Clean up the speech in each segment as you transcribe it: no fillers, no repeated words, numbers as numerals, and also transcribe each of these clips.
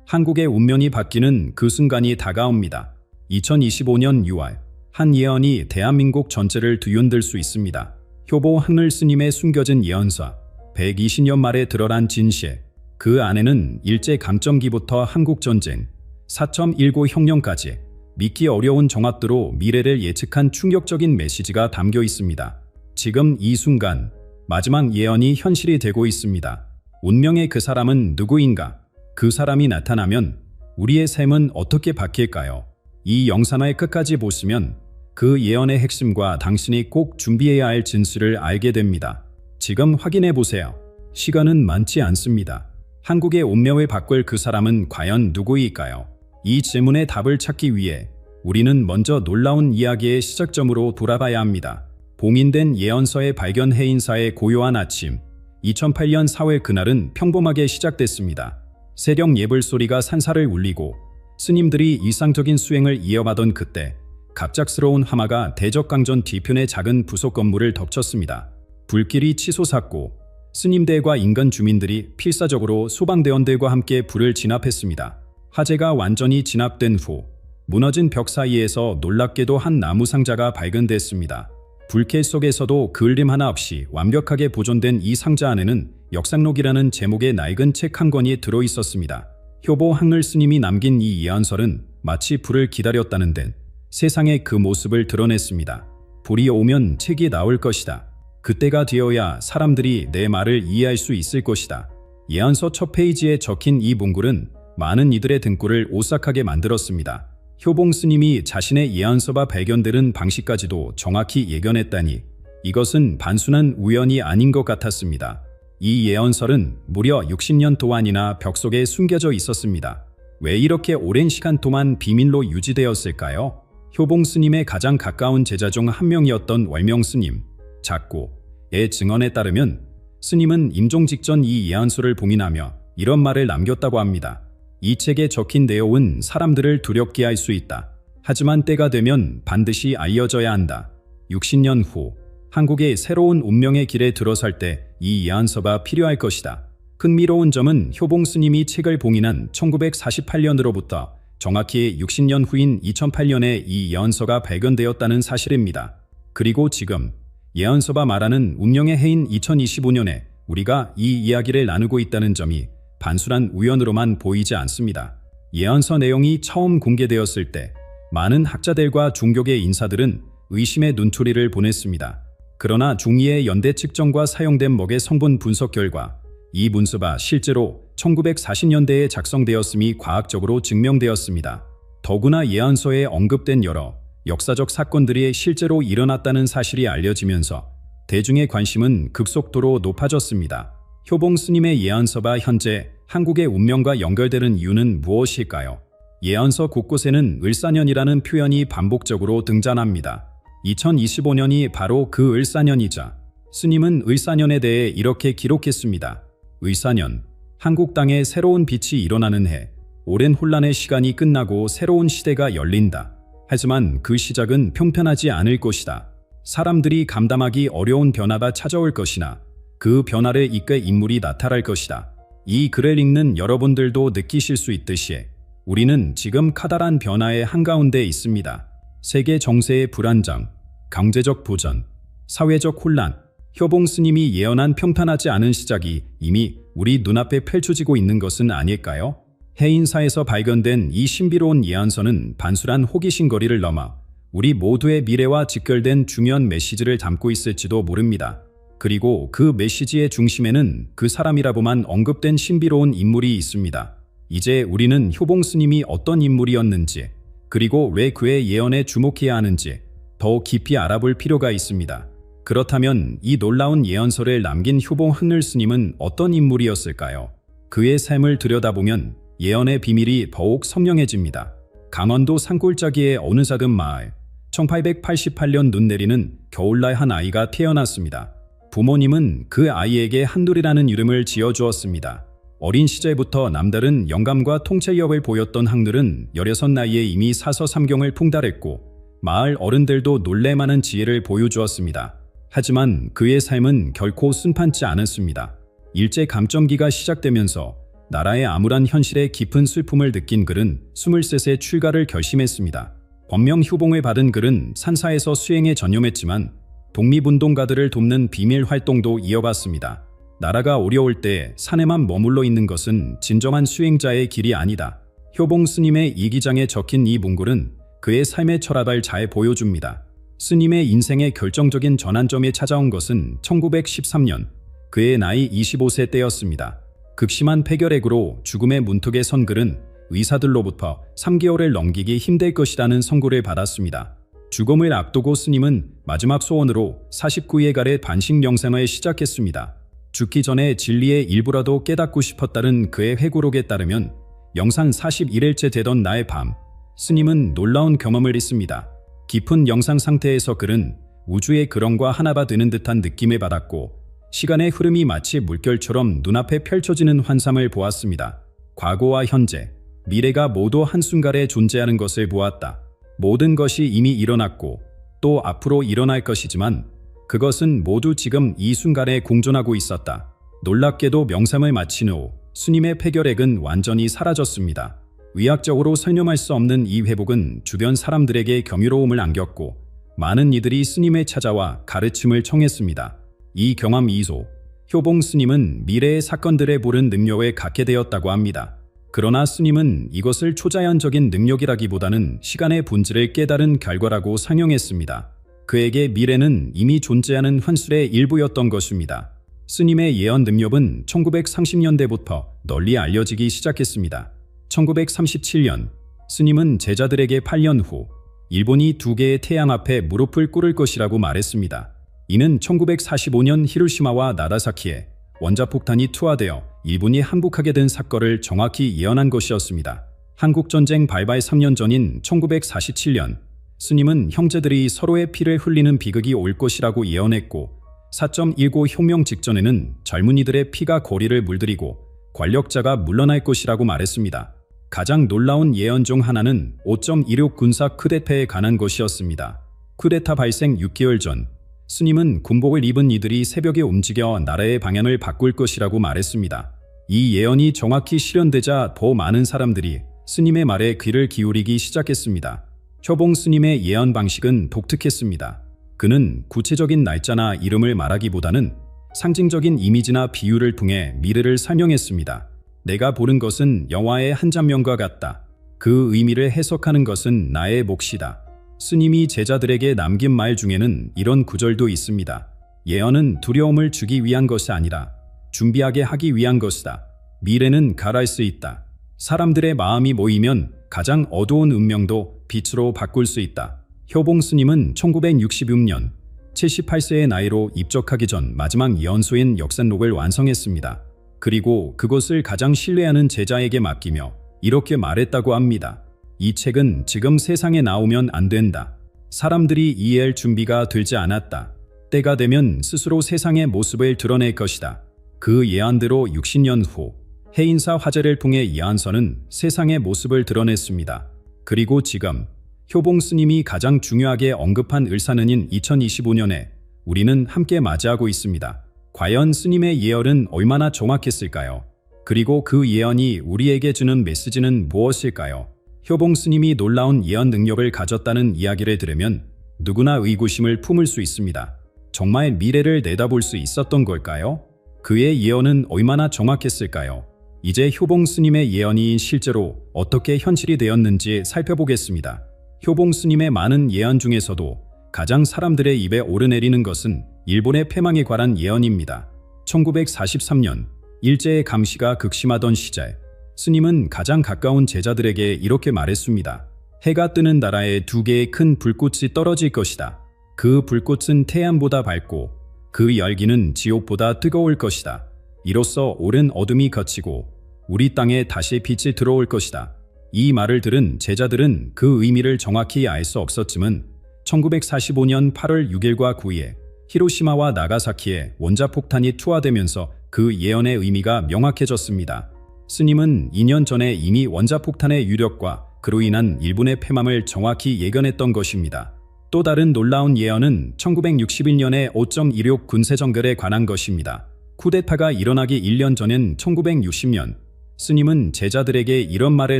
한국의 운명이 바뀌는 그 순간이 다가옵니다. 2025년 6월 한 예언이 대한민국 전체를 뒤흔들 수 있습니다. 효보 하늘 스님의 숨겨진 예언서 120년 말에 드러난 진실. 그 안에는 일제 감점기부터 한국전쟁, 4.19 혁명까지 믿기 어려운 정확도로 미래를 예측한 충격적인 메시지가 담겨 있습니다. 지금 이 순간 마지막 예언이 현실이 되고 있습니다. 운명의 그 사람은 누구인가? 그 사람이 나타나면 우리의 삶은 어떻게 바뀔까요? 이 영상을 끝까지 보시면 그 예언의 핵심과 당신이 꼭 준비해야 할 진실을 알게 됩니다. 지금 확인해 보세요. 시간은 많지 않습니다. 한국의 운명을 바꿀 그 사람은 과연 누구일까요? 이 질문의 답을 찾기 위해 우리는 먼저 놀라운 이야기의 시작점으로 돌아가야 합니다. 봉인된 예언서의 발견 해인사의 고요한 아침. 2008년 4월 그날은 평범하게 시작됐습니다. 새벽 예불 소리가 산사를 울리고 스님들이 일상적인 수행을 이어가던 그때 갑작스러운 화마가 대적강전 뒤편의 작은 부속 건물을 덮쳤습니다. 불길이 치솟았고 스님들과 인근 주민들이 필사적으로 소방대원들과 함께 불을 진압했습니다. 화재가 완전히 진압된 후 무너진 벽 사이에서 놀랍게도 한 나무 상자가 발견됐습니다. 불길 속에서도 그을림 하나 없이 완벽하게 보존된 이 상자 안에는 역상록이라는 제목의 낡은 책 한 권이 들어있었습니다. 효보 항을 스님이 남긴 이 예언설은 마치 불을 기다렸다는 듯 세상의 그 모습을 드러냈습니다. 불이 오면 책이 나올 것이다. 그때가 되어야 사람들이 내 말을 이해할 수 있을 것이다. 예언서 첫 페이지에 적힌 이 문구는 많은 이들의 등골을 오싹하게 만들었습니다. 효봉 스님이 자신의 예언서가 발견되는 방식까지도 정확히 예견했다니 이것은 단순한 우연이 아닌 것 같았습니다. 이 예언설은 무려 60년 동안이나 벽 속에 숨겨져 있었습니다. 왜 이렇게 오랜 시간 동안 비밀로 유지되었을까요? 효봉 스님의 가장 가까운 제자 중 한 명이었던 월명 스님, 작고의 증언에 따르면 스님은 임종 직전 이 예언서를 봉인하며 이런 말을 남겼다고 합니다. 이 책에 적힌 내용은 사람들을 두렵게 할 수 있다. 하지만 때가 되면 반드시 알려져야 한다. 60년 후 한국의 새로운 운명의 길에 들어설 때 이 예언서가 필요할 것이다. 흥미로운 점은 효봉 스님이 책을 봉인한 1948년으로부터 정확히 60년 후인 2008년에 이 예언서가 발견되었다는 사실입니다. 그리고 지금 예언서가 말하는 운명의 해인 2025년에 우리가 이 이야기를 나누고 있다는 점이 단순한 우연으로만 보이지 않습니다. 예언서 내용이 처음 공개되었을 때 많은 학자들과 종교계 인사들은 의심의 눈초리를 보냈습니다. 그러나 중위의 연대 측정과 사용된 먹의 성분 분석 결과 이 문서가 실제로 1940년대에 작성되었음이 과학적으로 증명되었습니다. 더구나 예언서에 언급된 여러 역사적 사건들이 실제로 일어났다는 사실이 알려지면서 대중의 관심은 급속도로 높아졌습니다. 효봉 스님의 예언서가 현재 한국의 운명과 연결되는 이유는 무엇일까요? 예언서 곳곳에는 을사년이라는 표현이 반복적으로 등장합니다. 2025년이 바로 그 을사년이자 스님은 을사년에 대해 이렇게 기록했습니다. 을사년, 한국 땅에 새로운 빛이 일어나는 해, 오랜 혼란의 시간이 끝나고 새로운 시대가 열린다. 하지만 그 시작은 평편하지 않을 것이다. 사람들이 감당하기 어려운 변화가 찾아올 것이나 그 변화를 이끌 인물이 나타날 것이다. 이 글을 읽는 여러분들도 느끼실 수 있듯이 우리는 지금 커다란 변화의 한가운데 있습니다. 세계 정세의 불안정, 경제적 부전, 사회적 혼란, 효봉 스님이 예언한 평탄하지 않은 시작이 이미 우리 눈앞에 펼쳐지고 있는 것은 아닐까요? 해인사에서 발견된 이 신비로운 예언서는 단순한 호기심 거리를 넘어 우리 모두의 미래와 직결된 중요한 메시지를 담고 있을지도 모릅니다. 그리고 그 메시지의 중심에는 그 사람이라고만 언급된 신비로운 인물이 있습니다. 이제 우리는 효봉 스님이 어떤 인물이었는지 그리고 왜 그의 예언에 주목해야 하는지 더 깊이 알아볼 필요가 있습니다. 그렇다면 이 놀라운 예언서를 남긴 효봉 하늘 스님은 어떤 인물이었을까요? 그의 삶을 들여다보면 예언의 비밀이 더욱 선명해집니다. 강원도 산골짜기의 어느 작은 마을. 1888년 눈 내리는 겨울날 한 아이가 태어났습니다. 부모님은 그 아이에게 한돌이라는 이름을 지어주었습니다. 어린 시절부터 남다른 영감과 통찰력을 보였던 한들은 16 나이에 이미 사서 삼경을 풍달했고 마을 어른들도 놀랄만한 지혜를 보여주었습니다. 하지만 그의 삶은 결코 순탄치 않았습니다. 일제 감점기가 시작되면서 나라의 암울한 현실에 깊은 슬픔을 느낀 그는 23세 출가를 결심했습니다. 법명 효봉을 받은 그는 산사에서 수행에 전념했지만 독립운동가들을 돕는 비밀 활동도 이어갔습니다. 나라가 어려울 때 산에만 머물러 있는 것은 진정한 수행자의 길이 아니다. 효봉 스님의 이기장에 적힌 이 문구는 그의 삶의 철학을 잘 보여줍니다. 스님의 인생의 결정적인 전환점에 찾아온 것은 1913년 그의 나이 25세 때였습니다. 극심한 폐결핵으로 죽음의 문턱에 선 그는 의사들로부터 3개월을 넘기기 힘들 것이라는 선고를 받았습니다. 죽음을 앞두고 스님은 마지막 소원으로 49일간의 반식 명상을 시작했습니다. 죽기 전에 진리의 일부라도 깨닫고 싶었다는 그의 회고록에 따르면 영상 41일째 되던 날 밤, 스님은 놀라운 경험을 했습니다. 깊은 영상 상태에서 그는 우주의 그런과 하나가 되는 듯한 느낌을 받았고 시간의 흐름이 마치 물결처럼 눈앞에 펼쳐지는 환상을 보았습니다. 과거와 현재, 미래가 모두 한순간에 존재하는 것을 보았다. 모든 것이 이미 일어났고 또 앞으로 일어날 것이지만 그것은 모두 지금 이 순간에 공존하고 있었다. 놀랍게도 명상을 마친 후 스님의 폐결핵은 완전히 사라졌습니다. 의학적으로 설명할 수 없는 이 회복은 주변 사람들에게 경이로움을 안겼고 많은 이들이 스님을 찾아와 가르침을 청했습니다. 이 경험 이후 효봉 스님은 미래의 사건들에 보는 능력을 갖게 되었다고 합니다. 그러나 스님은 이것을 초자연적인 능력이라기보다는 시간의 본질을 깨달은 결과라고 상용했습니다. 그에게 미래는 이미 존재하는 환술의 일부였던 것입니다. 스님의 예언 능력은 1930년대부터 널리 알려지기 시작했습니다. 1937년 스님은 제자들에게 8년 후 일본이 2개의 태양 앞에 무릎을 꿇을 것이라고 말했습니다. 이는 1945년 히로시마와 나가사키에 원자폭탄이 투하되어 일본이 항복하게 된 사건을 정확히 예언한 것이었습니다. 한국전쟁 발발 3년 전인 1947년 스님은 형제들이 서로의 피를 흘리는 비극이 올 것이라고 예언했고 4.19 혁명 직전에는 젊은이들의 피가 거리를 물들이고 권력자가 물러날 것이라고 말했습니다. 가장 놀라운 예언 중 하나는 5.16 군사 쿠데타에 관한 것이었습니다. 쿠데타 발생 6개월 전 스님은 군복을 입은 이들이 새벽에 움직여 나라의 방향을 바꿀 것이라고 말했습니다. 이 예언이 정확히 실현되자 더 많은 사람들이 스님의 말에 귀를 기울이기 시작했습니다. 효봉 스님의 예언 방식은 독특했습니다. 그는 구체적인 날짜나 이름을 말하기보다는 상징적인 이미지나 비유를 통해 미래를 설명했습니다. 내가 보는 것은 영화의 한 장면과 같다. 그 의미를 해석하는 것은 나의 몫이다. 스님이 제자들에게 남긴 말 중에는 이런 구절도 있습니다. 예언은 두려움을 주기 위한 것이 아니라 준비하게 하기 위한 것이다. 미래는 가라앉을 수 있다. 사람들의 마음이 모이면 가장 어두운 운명도 빛으로 바꿀 수 있다. 효봉 스님은 1966년 78세의 나이로 입적하기 전 마지막 예언서인 역산록을 완성했습니다. 그리고 그것을 가장 신뢰하는 제자에게 맡기며 이렇게 말했다고 합니다. 이 책은 지금 세상에 나오면 안 된다. 사람들이 이해할 준비가 되지 않았다. 때가 되면 스스로 세상의 모습을 드러낼 것이다. 그 예언대로 60년 후 해인사 화재를 통해 예언서는 세상의 모습을 드러냈습니다. 그리고 지금 효봉 스님이 가장 중요하게 언급한 을사는인 2025년에 우리는 함께 맞이하고 있습니다. 과연 스님의 예언은 얼마나 정확했을까요? 그리고 그 예언이 우리에게 주는 메시지는 무엇일까요? 효봉 스님이 놀라운 예언 능력을 가졌다는 이야기를 들으면 누구나 의구심을 품을 수 있습니다. 정말 미래를 내다볼 수 있었던 걸까요? 그의 예언은 얼마나 정확했을까요? 이제 효봉 스님의 예언이 실제로 어떻게 현실이 되었는지 살펴보겠습니다. 효봉 스님의 많은 예언 중에서도 가장 사람들의 입에 오르내리는 것은 일본의 패망에 관한 예언입니다. 1943년 일제의 감시가 극심하던 시절 스님은 가장 가까운 제자들에게 이렇게 말했습니다. 해가 뜨는 나라에 2개의 큰 불꽃이 떨어질 것이다. 그 불꽃은 태양보다 밝고 그 열기는 지옥보다 뜨거울 것이다. 이로써 오랜 어둠이 걷히고 우리 땅에 다시 빛이 들어올 것이다. 이 말을 들은 제자들은 그 의미를 정확히 알 수 없었지만 1945년 8월 6일과 9일 히로시마와 나가사키에 원자폭탄이 투하되면서 그 예언의 의미가 명확해졌습니다. 스님은 2년 전에 이미 원자폭탄의 유력과 그로 인한 일본의 패망을 정확히 예견했던 것입니다. 또 다른 놀라운 예언은 1961년의 5.16 군세정결에 관한 것입니다. 쿠데타가 일어나기 1년 전인 1960년 스님은 제자들에게 이런 말을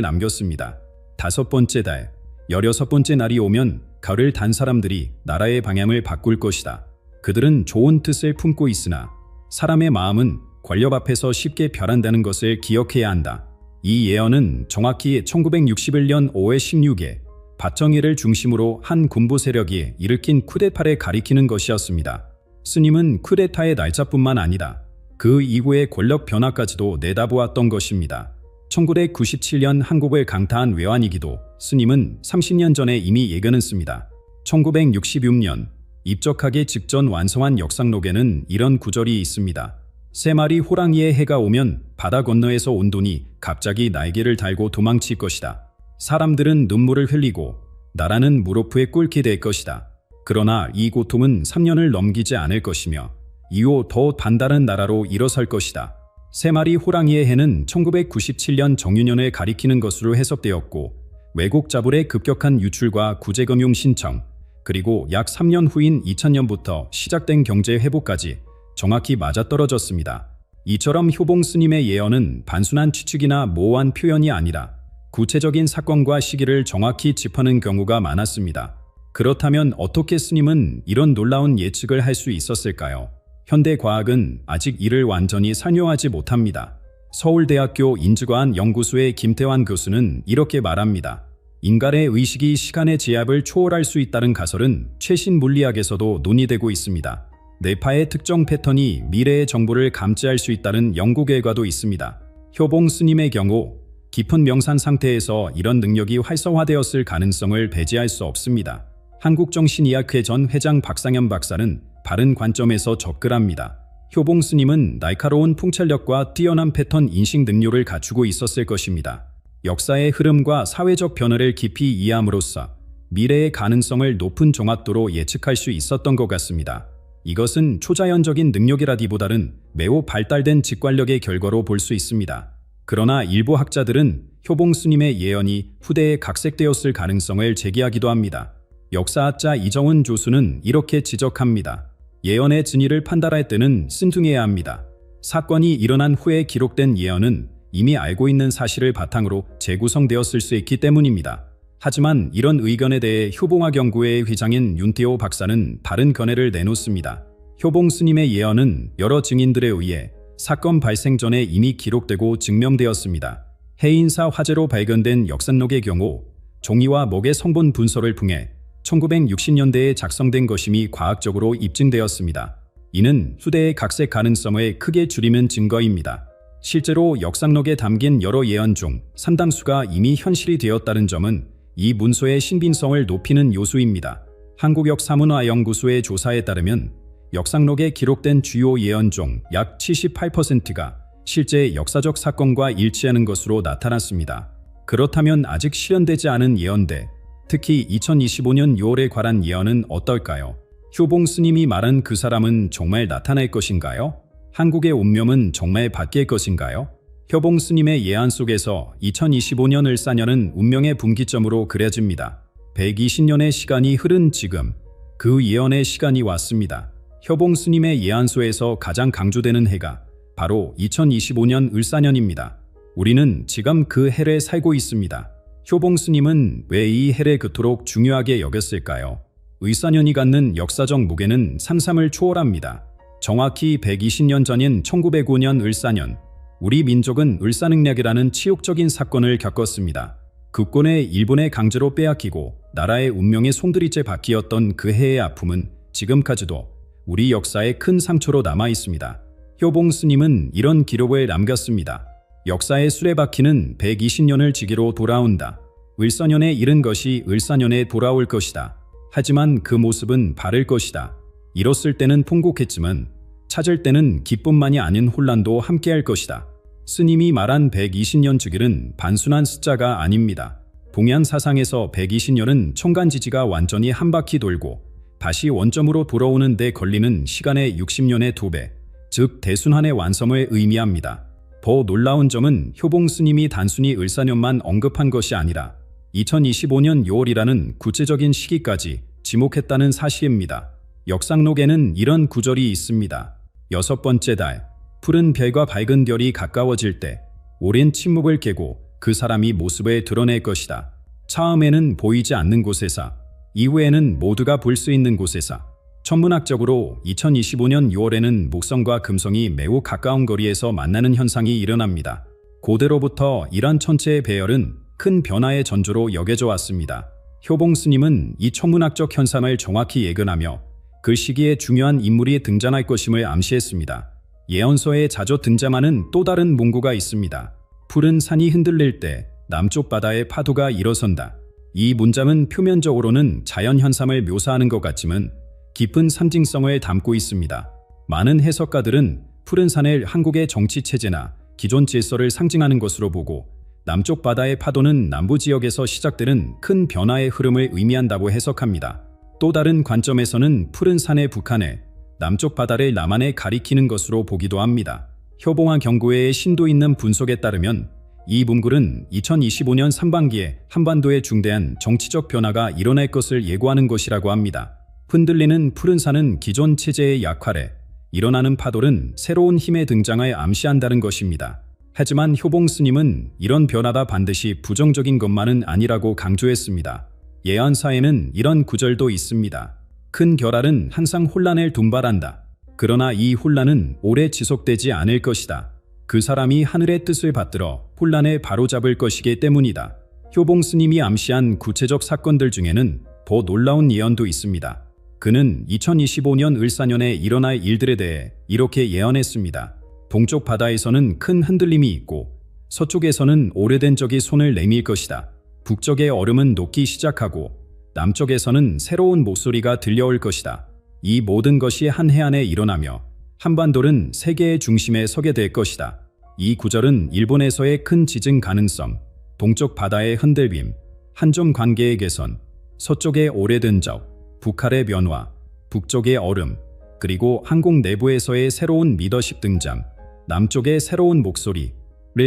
남겼습니다. 5번째 달, 16번째 날이 오면 가을을 단 사람들이 나라의 방향을 바꿀 것이다. 그들은 좋은 뜻을 품고 있으나 사람의 마음은 권력 앞에서 쉽게 변한다는 것을 기억해야 한다. 이 예언은 정확히 1961년 5월 16일 박정희를 중심으로 한 군부 세력이 일으킨 쿠데타를 가리키는 것이었습니다. 스님은 쿠데타의 날짜뿐만 아니라 그 이후의 권력 변화까지도 내다보았던 것입니다. 1997년 한국을 강타한 외환위기도 스님은 30년 전에 이미 예견했습니다. 1966년 입적하기 직전 완성한 역상록에는 이런 구절이 있습니다. 3마리 호랑이의 해가 오면 바다 건너에서 온 돈이 갑자기 날개를 달고 도망칠 것이다. 사람들은 눈물을 흘리고 나라는 무릎에 꿇게 될 것이다. 그러나 이 고통은 3년을 넘기지 않을 것이며 이후 더 반다른 나라로 일어설 것이다. 3마리 호랑이의 해는 1997년 정유년을 가리키는 것으로 해석되었고 외국 자본의 급격한 유출과 구제금융 신청 그리고 약 3년 후인 2000년부터 시작된 경제 회복까지 정확히 맞아떨어졌습니다. 이처럼 효봉 스님의 예언은 단순한 추측이나 모호한 표현이 아니라 구체적인 사건과 시기를 정확히 짚어낸 경우가 많았습니다. 그렇다면 어떻게 스님은 이런 놀라운 예측을 할 수 있었을까요? 현대 과학은 아직 이를 완전히 설명하지 못합니다. 서울대학교 인지과학 연구소의 김태환 교수는 이렇게 말합니다. 인간의 의식이 시간의 제약을 초월할 수 있다는 가설은 최신 물리학에서도 논의되고 있습니다. 뇌파의 특정 패턴이 미래의 정보를 감지할 수 있다는 연구 결과도 있습니다. 효봉 스님의 경우 깊은 명상 상태에서 이런 능력이 활성화되었을 가능성을 배제할 수 없습니다. 한국정신의학회 전 회장 박상현 박사는 바른 관점에서 접근합니다. 효봉 스님은 날카로운 통찰력과 뛰어난 패턴 인식 능력을 갖추고 있었을 것입니다. 역사의 흐름과 사회적 변화를 깊이 이해함으로써 미래의 가능성을 높은 정확도로 예측할 수 있었던 것 같습니다. 이것은 초자연적인 능력이라기보다는 매우 발달된 직관력의 결과로 볼 수 있습니다. 그러나 일부 학자들은 효봉 스님의 예언이 후대에 각색되었을 가능성을 제기하기도 합니다. 역사학자 이정은 교수는 이렇게 지적합니다. 예언의 진위를 판단할 때는 신중해야 합니다. 사건이 일어난 후에 기록된 예언은 이미 알고 있는 사실을 바탕으로 재구성되었을 수 있기 때문입니다. 하지만 이런 의견에 대해 효봉학 연구회의 회장인 윤태호 박사는 다른 견해를 내놓습니다. 효봉 스님의 예언은 여러 증인들에 의해 사건 발생 전에 이미 기록되고 증명되었습니다. 해인사 화재로 발견된 역상록의 경우 종이와 목의 성분 분석을 통해 1960년대에 작성된 것임이 과학적으로 입증되었습니다. 이는 후대의 각색 가능성을 크게 줄이는 증거입니다. 실제로 역상록에 담긴 여러 예언 중 상당수가 이미 현실이 되었다는 점은 이 문서의 신빙성을 높이는 요소입니다. 한국역사문화연구소의 조사에 따르면 역상록에 기록된 주요 예언 중 약 78%가 실제 역사적 사건과 일치하는 것으로 나타났습니다. 그렇다면 아직 실현되지 않은 예언들, 특히 2025년 6월에 관한 예언은 어떨까요? 효봉 스님이 말한 그 사람은 정말 나타날 것인가요? 한국의 운명은 정말 바뀔 것인가요? 효봉 스님의 예언 속에서 2025년 을사년은 운명의 분기점으로 그려집니다. 120년의 시간이 흐른 지금, 그 예언의 시간이 왔습니다. 효봉 스님의 예언서에서 가장 강조되는 해가 바로 2025년 을사년입니다. 우리는 지금 그 해를 살고 있습니다. 효봉 스님은 왜 이 해를 그토록 중요하게 여겼을까요? 을사년이 갖는 역사적 무게는 상상을 초월합니다. 정확히 120년 전인 1905년 을사년, 우리 민족은 을사능력이라는 치욕적인 사건을 겪었습니다. 국권을 일본에 강제로 빼앗기고 나라의 운명의 송두리째 바뀌었던 그 해의 아픔은 지금까지도 우리 역사에 큰 상처로 남아 있습니다. 효봉 스님은 이런 기록을 남겼습니다. 역사의 수레바퀴는 120년을 지기로 돌아온다. 을사년에 이른 것이 을사년에 돌아올 것이다. 하지만 그 모습은 바를 것이다. 잃었을 때는 통곡했지만 찾을 때는 기쁨만이 아닌 혼란도 함께할 것이다. 스님이 말한 120년 주기는 단순한 숫자가 아닙니다. 동양 사상에서 120년은 천간지지가 완전히 한 바퀴 돌고 다시 원점으로 돌아오는 데 걸리는 시간의 60년의 2배, 즉 대순환의 완성을 의미합니다. 더 놀라운 점은 효봉 스님이 단순히 을사년만 언급한 것이 아니라 2025년 6월이라는 구체적인 시기까지 지목했다는 사실입니다. 역상록에는 이런 구절이 있습니다. 6번째 달, 푸른 별과 밝은 별이 가까워질 때 오랜 침묵을 깨고 그 사람이 모습을 드러낼 것이다. 처음에는 보이지 않는 곳에서, 이후에는 모두가 볼 수 있는 곳에서. 천문학적으로 2025년 6월에는 목성과 금성이 매우 가까운 거리에서 만나는 현상이 일어납니다. 고대로부터 이런 천체의 배열은 큰 변화의 전조로 여겨져 왔습니다. 효봉 스님은 이 천문학적 현상을 정확히 예견하며 그 시기에 중요한 인물이 등장할 것임을 암시했습니다. 예언서에 자주 등장하는 또 다른 문구가 있습니다. 푸른 산이 흔들릴 때 남쪽 바다에 파도가 일어선다. 이 문장은 표면적으로는 자연현상을 묘사하는 것 같지만 깊은 상징성을 담고 있습니다. 많은 해석가들은 푸른 산을 한국의 정치체제나 기존 질서를 상징하는 것으로 보고, 남쪽 바다의 파도는 남부 지역에서 시작되는 큰 변화의 흐름을 의미한다고 해석합니다. 또 다른 관점에서는 푸른 산의 북한에, 남쪽 바다를 남한에 가리키는 것으로 보기도 합니다. 효봉화 경고회의 심도 있는 분석에 따르면 이 문구는 2025년 상반기에 한반도에 중대한 정치적 변화가 일어날 것을 예고하는 것이라고 합니다. 흔들리는 푸른 산은 기존 체제의 약화래, 일어나는 파도는 새로운 힘의 등장을 암시한다는 것입니다. 하지만 효봉 스님은 이런 변화가 반드시 부정적인 것만은 아니라고 강조했습니다. 예언사에는 이런 구절도 있습니다. 큰 결할은 항상 혼란을 둔발한다. 그러나 이 혼란은 오래 지속되지 않을 것이다. 그 사람이 하늘의 뜻을 받들어 혼란을 바로잡을 것이기 때문이다. 효봉 스님이 암시한 구체적 사건들 중에는 더 놀라운 예언도 있습니다. 그는 2025년 을사년에 일어날 일들에 대해 이렇게 예언했습니다. 동쪽 바다에서는 큰 흔들림이 있고 서쪽에서는 오래된 적이 손을 내밀 것이다. 북쪽의 얼음은 녹기 시작하고 남쪽에서는 새로운 목소리가 들려올 것이다. 이 모든 것이 한 해 안에 일어나며 한반도는 세계의 중심에 서게 될 것이다. 이 구절은 일본에서의 큰 지진 가능성, 동쪽 바다의 흔들림, 한중 관계의 개선, 서쪽의 오래된 적, 북한의 변화, 북쪽의 얼음, 그리고 한국 내부에서의 새로운 리더십 등장, 남쪽의 새로운 목소리를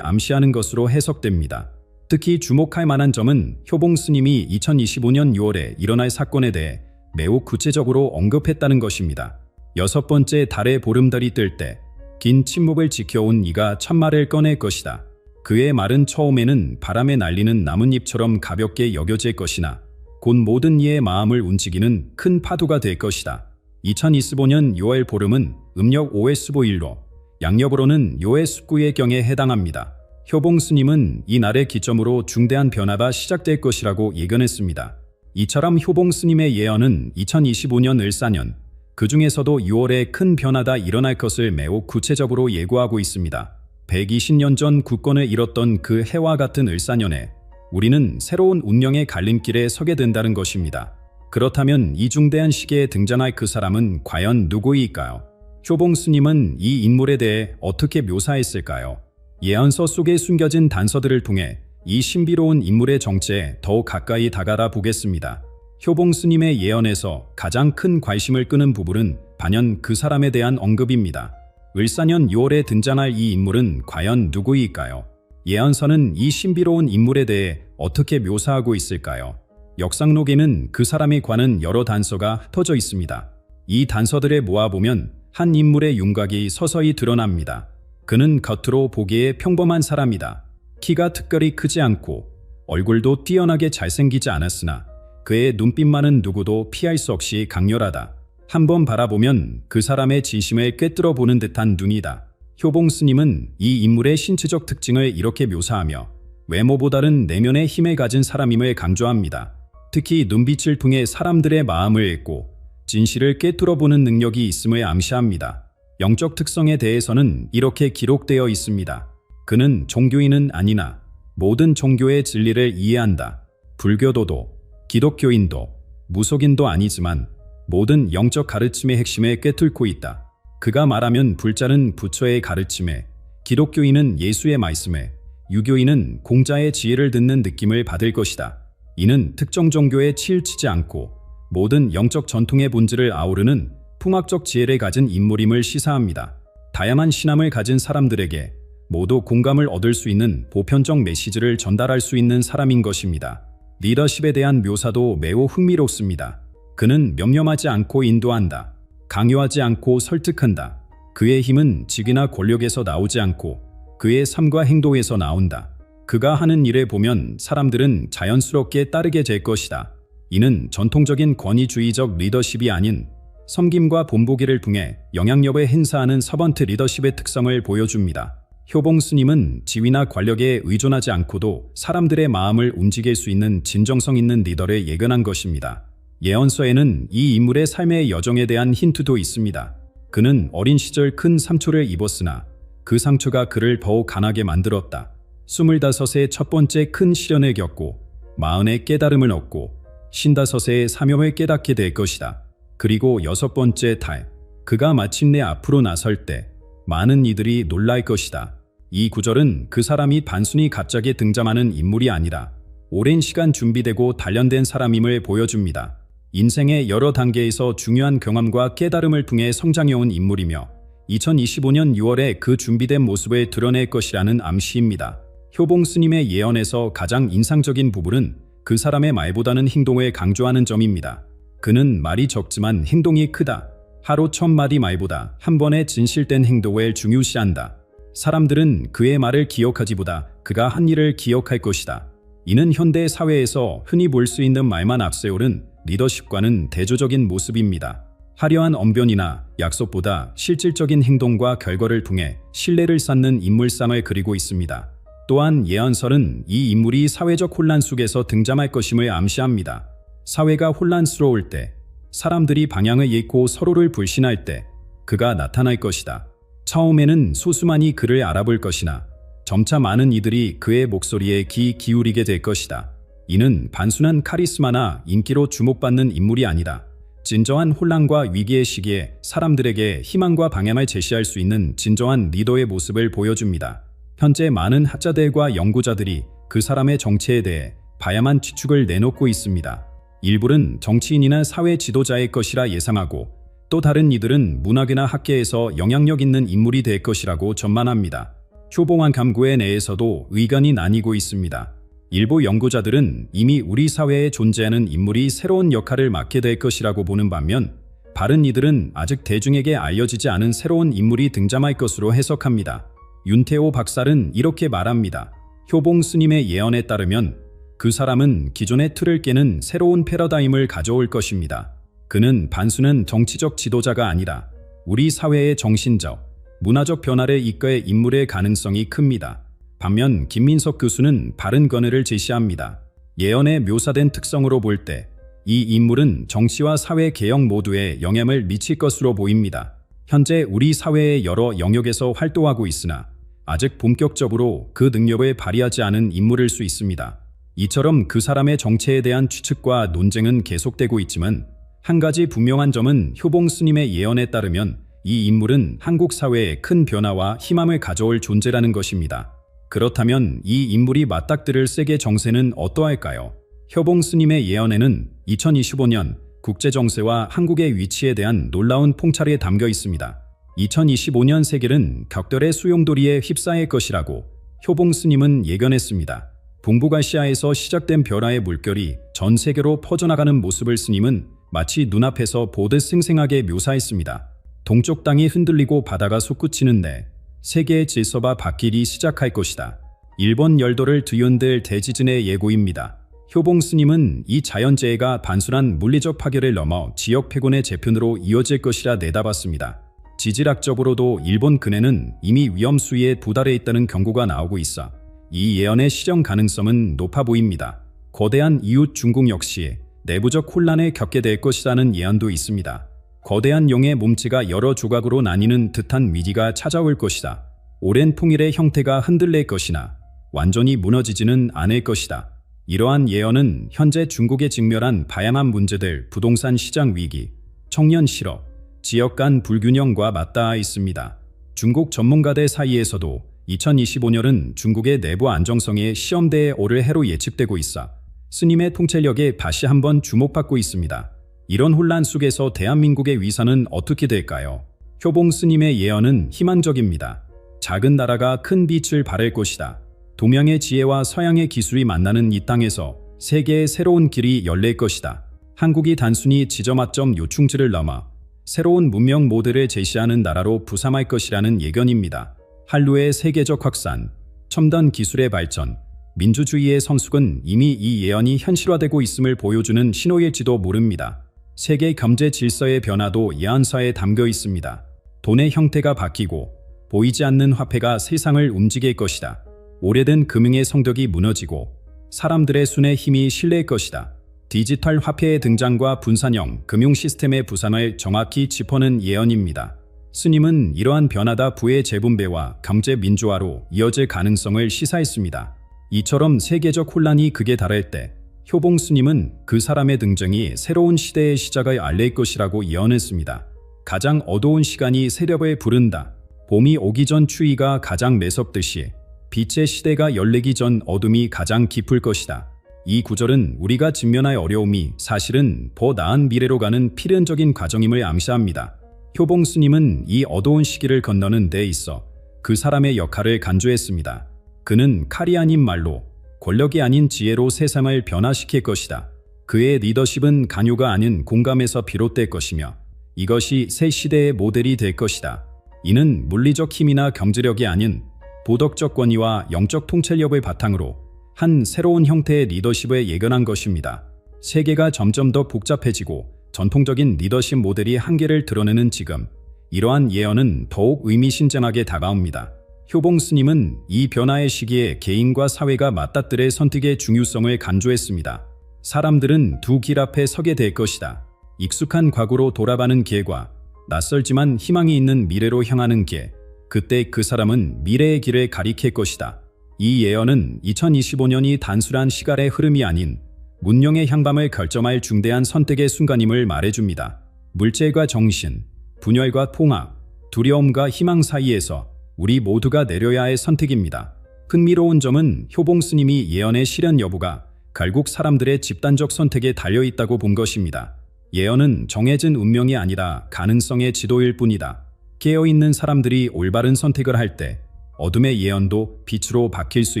암시하는 것으로 해석됩니다. 특히 주목할 만한 점은 효봉 스님이 2025년 6월에 일어날 사건에 대해 매우 구체적으로 언급했다는 것입니다. 6번째 달의 보름달이 뜰 때 긴 침묵을 지켜온 이가 첫말을 꺼낼 것이다. 그의 말은 처음에는 바람에 날리는 나뭇잎처럼 가볍게 여겨질 것이나 곧 모든 이의 마음을 움직이는 큰 파도가 될 것이다. 2025년 6월 보름은 음력 5월 15일로 양력으로는 6월 19일 경에 해당합니다. 효봉 스님은 이 날의 기점으로 중대한 변화가 시작될 것이라고 예견했습니다. 이처럼 효봉 스님의 예언은 2025년 을사년, 그 중에서도 6월에 큰 변화가 일어날 것을 매우 구체적으로 예고하고 있습니다. 120년 전 국권을 잃었던 그 해와 같은 을사년에 우리는 새로운 운명의 갈림길에 서게 된다는 것입니다. 그렇다면 이 중대한 시기에 등장할 그 사람은 과연 누구일까요? 효봉 스님은 이 인물에 대해 어떻게 묘사했을까요? 예언서 속에 숨겨진 단서들을 통해 이 신비로운 인물의 정체에 더욱 가까이 다가가 보겠습니다. 효봉 스님의 예언에서 가장 큰 관심을 끄는 부분은 반연 그 사람에 대한 언급입니다. 을사년 6월에 등장할 이 인물은 과연 누구일까요? 예언서는 이 신비로운 인물에 대해 어떻게 묘사하고 있을까요? 역상록에는 그 사람에 관한 여러 단서가 흩어져 있습니다. 이 단서들을 모아보면 한 인물의 윤곽이 서서히 드러납니다. 그는 겉으로 보기에 평범한 사람이다. 키가 특별히 크지 않고 얼굴도 뛰어나게 잘생기지 않았으나 그의 눈빛만은 누구도 피할 수 없이 강렬하다. 한번 바라보면 그 사람의 진심을 꿰뚫어 보는 듯한 눈이다. 효봉 스님은 이 인물의 신체적 특징을 이렇게 묘사하며 외모보다는 내면의 힘을 가진 사람임을 강조합니다. 특히 눈빛을 통해 사람들의 마음을 읽고 진실을 꿰뚫어 보는 능력이 있음을 암시합니다. 영적 특성에 대해서는 이렇게 기록되어 있습니다. 그는 종교인은 아니나 모든 종교의 진리를 이해한다. 불교도도 기독교인도 무속인도 아니지만 모든 영적 가르침의 핵심에 꿰뚫고 있다. 그가 말하면 불자는 부처의 가르침에, 기독교인은 예수의 말씀에, 유교인은 공자의 지혜를 듣는 느낌을 받을 것이다. 이는 특정 종교에 치우치지 않고 모든 영적 전통의 본질을 아우르는 풍학적 지혜를 가진 인물임을 시사합니다. 다양한 신앙을 가진 사람들에게 모두 공감을 얻을 수 있는 보편적 메시지를 전달할 수 있는 사람인 것입니다. 리더십에 대한 묘사도 매우 흥미롭습니다. 그는 명령하지 않고 인도한다. 강요하지 않고 설득한다. 그의 힘은 직위나 권력에서 나오지 않고 그의 삶과 행동에서 나온다. 그가 하는 일에 보면 사람들은 자연스럽게 따르게 될 것이다. 이는 전통적인 권위주의적 리더십이 아닌 섬김과 본보기를 통해 영향력을 행사하는 서번트 리더십의 특성을 보여줍니다. 효봉 스님은 지위나 권력에 의존하지 않고도 사람들의 마음을 움직일 수 있는 진정성 있는 리더를 예견한 것입니다. 예언서에는 이 인물의 삶의 여정에 대한 힌트도 있습니다. 그는 어린 시절 큰 상처를 입었으나 그 상처가 그를 더욱 강하게 만들었다. 25세 첫 번째 큰 시련을 겪고 40의 깨달음을 얻고 55세의 사명을 깨닫게 될 것이다. 그리고 6번째 달, 그가 마침내 앞으로 나설 때 많은 이들이 놀랄 것이다. 이 구절은 그 사람이 단순히 갑자기 등장하는 인물이 아니라 오랜 시간 준비되고 단련된 사람임을 보여줍니다. 인생의 여러 단계에서 중요한 경험과 깨달음을 통해 성장해온 인물이며 2025년 6월에 그 준비된 모습을 드러낼 것이라는 암시입니다. 효봉 스님의 예언에서 가장 인상적인 부분은 그 사람의 말보다는 행동을 강조하는 점입니다. 그는 말이 적지만 행동이 크다. 하루 1000마디 말보다 한 번의 진실된 행동을 중요시한다. 사람들은 그의 말을 기억하지보다 그가 한 일을 기억할 것이다. 이는 현대 사회에서 흔히 볼 수 있는 말만 앞세우는 리더십과는 대조적인 모습입니다. 화려한 언변이나 약속보다 실질적인 행동과 결과를 통해 신뢰를 쌓는 인물상을 그리고 있습니다. 또한 예언설은 이 인물이 사회적 혼란 속에서 등장할 것임을 암시합니다. 사회가 혼란스러울 때, 사람들이 방향을 잃고 서로를 불신할 때 그가 나타날 것이다. 처음에는 소수만이 그를 알아볼 것이나 점차 많은 이들이 그의 목소리에 귀 기울이게 될 것이다. 이는 단순한 카리스마나 인기로 주목받는 인물이 아니라 진정한 혼란과 위기의 시기에 사람들에게 희망과 방향을 제시할 수 있는 진정한 리더의 모습을 보여줍니다. 현재 많은 학자들과 연구자들이 그 사람의 정체에 대해 다양한 추측을 내놓고 있습니다. 일부는 정치인이나 사회 지도자의 것이라 예상하고 또 다른 이들은 문학이나 학계에서 영향력 있는 인물이 될 것이라고 전망합니다. 효봉한 감구에 내에서도 의견이 나뉘고 있습니다. 일부 연구자들은 이미 우리 사회에 존재하는 인물이 새로운 역할을 맡게 될 것이라고 보는 반면 다른 이들은 아직 대중에게 알려지지 않은 새로운 인물이 등장할 것으로 해석합니다. 윤태호 박사는 이렇게 말합니다. 효봉 스님의 예언에 따르면 그 사람은 기존의 틀을 깨는 새로운 패러다임을 가져올 것입니다. 그는 단순한 정치적 지도자가 아니라 우리 사회의 정신적, 문화적 변화를 이끌 인물의 가능성이 큽니다. 반면 김민석 교수는 다른 견해를 제시합니다. 예언에 묘사된 특성으로 볼 때 이 인물은 정치와 사회 개혁 모두에 영향을 미칠 것으로 보입니다. 현재 우리 사회의 여러 영역에서 활동하고 있으나 아직 본격적으로 그 능력을 발휘하지 않은 인물일 수 있습니다. 이처럼 그 사람의 정체에 대한 추측과 논쟁은 계속되고 있지만 한 가지 분명한 점은 효봉 스님의 예언에 따르면 이 인물은 한국 사회에 큰 변화와 희망을 가져올 존재라는 것입니다. 그렇다면 이 인물이 맞닥뜨릴 세계 정세는 어떠할까요? 효봉 스님의 예언에는 2025년 국제정세와 한국의 위치에 대한 놀라운 통찰이 담겨 있습니다. 2025년 세계는 격돌의 소용돌이에 휩싸일 것이라고 효봉 스님은 예견했습니다. 동북아시아에서 시작된 변화의 물결이 전 세계로 퍼져나가는 모습을 스님은 마치 눈앞에서 보듯 생생하게 묘사했습니다. 동쪽 땅이 흔들리고 바다가 솟구치는데 세계의 질서가 바뀌기 시작할 것이다. 일본 열도를 뒤흔들 대지진의 예고입니다. 효봉 스님은 이 자연재해가 단순한 물리적 파괴를 넘어 지역 폐곤의 재편으로 이어질 것이라 내다봤습니다. 지질학적으로도 일본 근해는 이미 위험 수위에 도달해 있다는 경고가 나오고 있어 이 예언의 실현 가능성은 높아 보입니다. 거대한 이웃 중국 역시 내부적 혼란을 겪게 될 것이라는 예언도 있습니다. 거대한 용의 몸체가 여러 조각으로 나뉘는 듯한 위기가 찾아올 것이다. 오랜 통일의 형태가 흔들릴 것이나 완전히 무너지지는 않을 것이다. 이러한 예언은 현재 중국에 직면한 다양한 문제들, 부동산 시장 위기, 청년 실업, 지역 간 불균형과 맞닿아 있습니다. 중국 전문가들 사이에서도 2025년은 중국의 내부 안정성의 시험대에 오를 해로 예측되고 있어 스님의 통찰력에 다시 한번 주목받고 있습니다. 이런 혼란 속에서 대한민국의 위상은 어떻게 될까요? 효봉 스님의 예언은 희망적입니다. 작은 나라가 큰 빛을 발할 것이다. 동양의 지혜와 서양의 기술이 만나는 이 땅에서 세계의 새로운 길이 열릴 것이다. 한국이 단순히 지점화점 요충지를 넘어 새로운 문명 모델을 제시하는 나라로 부상할 것이라는 예견입니다. 한류의 세계적 확산, 첨단 기술의 발전, 민주주의의 성숙은 이미 이 예언이 현실화되고 있음을 보여주는 신호일지도 모릅니다. 세계 경제 질서의 변화도 예언서에 담겨 있습니다. 돈의 형태가 바뀌고 보이지 않는 화폐가 세상을 움직일 것이다. 오래된 금융의 성벽이 무너지고 사람들의 손의 힘이 실릴 것이다. 디지털 화폐의 등장과 분산형 금융 시스템의 부상을 정확히 짚어낸 예언입니다. 스님은 이러한 변화다 부의 재분배와 경제 민주화로 이어질 가능성을 시사했습니다. 이처럼 세계적 혼란이 극에 달할 때 효봉 스님은 그 사람의 등장이 새로운 시대의 시작을 알릴 것이라고 예언했습니다. 가장 어두운 시간이 세력을 부른다. 봄이 오기 전 추위가 가장 매섭듯이 빛의 시대가 열리기 전 어둠이 가장 깊을 것이다. 이 구절은 우리가 직면할 어려움이 사실은 더 나은 미래로 가는 필연적인 과정임을 암시합니다. 효봉 스님은 이 어두운 시기를 건너는 데 있어 그 사람의 역할을 간주했습니다. 그는 칼이 아닌 말로, 권력이 아닌 지혜로 세상을 변화시킬 것이다. 그의 리더십은 강요가 아닌 공감에서 비롯될 것이며 이것이 새 시대의 모델이 될 것이다. 이는 물리적 힘이나 경제력이 아닌 도덕적 권위와 영적 통찰력을 바탕으로 한 새로운 형태의 리더십을 예견한 것입니다. 세계가 점점 더 복잡해지고 전통적인 리더십 모델이 한계를 드러내는 지금, 이러한 예언은 더욱 의미심장하게 다가옵니다. 효봉 스님은 이 변화의 시기에 개인과 사회가 맞닥뜨릴 선택의 중요성을 강조했습니다. 사람들은 두 길 앞에 서게 될 것이다. 익숙한 과거로 돌아가는 길과 낯설지만 희망이 있는 미래로 향하는 길. 그때 그 사람은 미래의 길을 가리킬 것이다. 이 예언은 2025년이 단순한 시간의 흐름이 아닌 문명의 향방을 결정할 중대한 선택의 순간임을 말해줍니다. 물질과 정신, 분열과 통합, 두려움과 희망 사이에서 우리 모두가 내려야 할 선택입니다. 흥미로운 점은 효봉 스님이 예언의 실현 여부가 결국 사람들의 집단적 선택에 달려있다고 본 것입니다. 예언은 정해진 운명이 아니라 가능성의 지도일 뿐이다. 깨어있는 사람들이 올바른 선택을 할 때 어둠의 예언도 빛으로 바뀔 수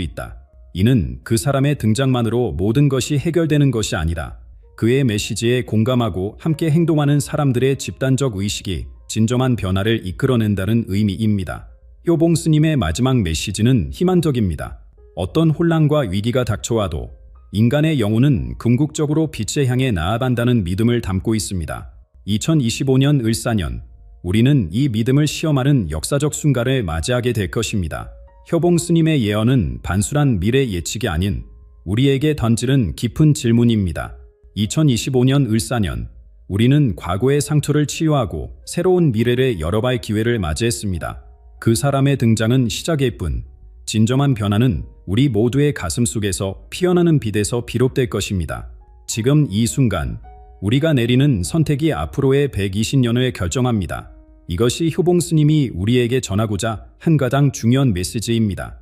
있다. 이는 그 사람의 등장만으로 모든 것이 해결되는 것이 아니라 그의 메시지에 공감하고 함께 행동하는 사람들의 집단적 의식이 진정한 변화를 이끌어낸다는 의미입니다. 효봉 스님의 마지막 메시지는 희망적입니다. 어떤 혼란과 위기가 닥쳐와도 인간의 영혼은 궁극적으로 빛을 향해 나아간다는 믿음을 담고 있습니다. 2025년 을사년, 우리는 이 믿음을 시험하는 역사적 순간을 맞이하게 될 것입니다. 효봉 스님의 예언은 단순한 미래 예측이 아닌 우리에게 던지는 깊은 질문입니다. 2025년 을사년, 우리는 과거의 상처를 치유하고 새로운 미래를 열어갈 기회를 맞이했습니다. 그 사람의 등장은 시작일 뿐, 진정한 변화는 우리 모두의 가슴 속에서 피어나는 빛에서 비롯될 것입니다. 지금 이 순간, 우리가 내리는 선택이 앞으로의 120년을 결정합니다. 이것이 효봉 스님이 우리에게 전하고자 한 가장 중요한 메시지입니다.